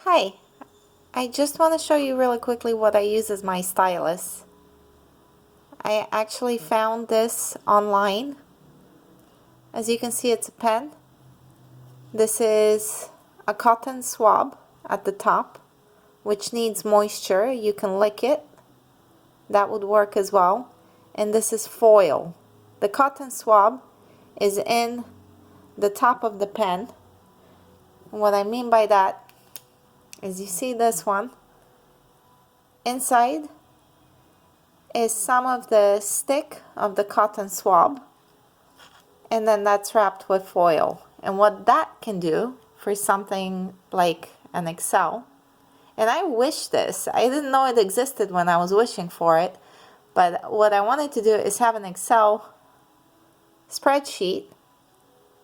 Hi, I just want to show you really quickly what I use as my stylus. I actually found this online. As you can see, it's a pen. This is a cotton swab at the top, which needs moisture. You can lick it. That would work as well. And this is foil. The cotton swab is in the top of the pen. And what I mean by that is you see this one. Inside is some of the stick of the cotton swab, and then that's wrapped with foil. And what that can do for something like an Excel, and I wish this, I didn't know it existed when I was wishing for it, but what I wanted to do is have an Excel spreadsheet,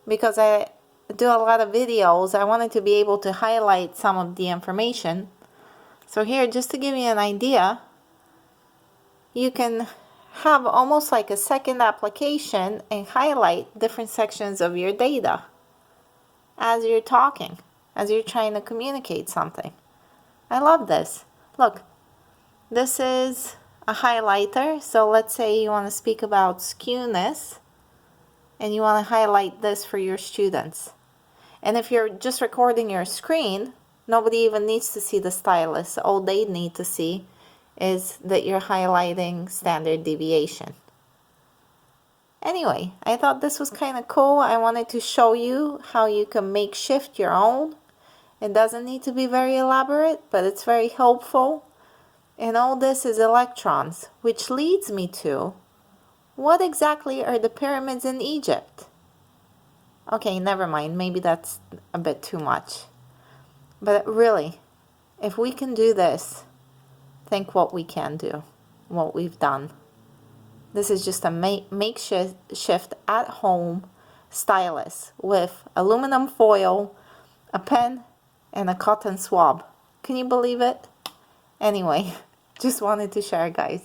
because I do a lot of videos. I wanted to be able to highlight some of the information. So here, just to give you an idea, you can have almost like a second application and highlight different sections of your data as you're talking, as you're trying to communicate something. I love this. Look, this is a highlighter. So let's say you want to speak about skewness and you want to highlight this for your students. And if you're just recording your screen, nobody even needs to see the stylus. All they need to see is that you're highlighting standard deviation. Anyway, I thought this was kind of cool. I wanted to show you how you can makeshift your own. It doesn't need to be very elaborate, but it's very helpful. And all this is electrons, which leads me to, what exactly are the pyramids in Egypt? Okay, never mind. Maybe that's a bit too much. But really, if we can do this, think what we can do, what we've done. This is just a makeshift at-home stylus with aluminum foil, a pen, and a cotton swab. Can you believe it? Anyway, just wanted to share, guys.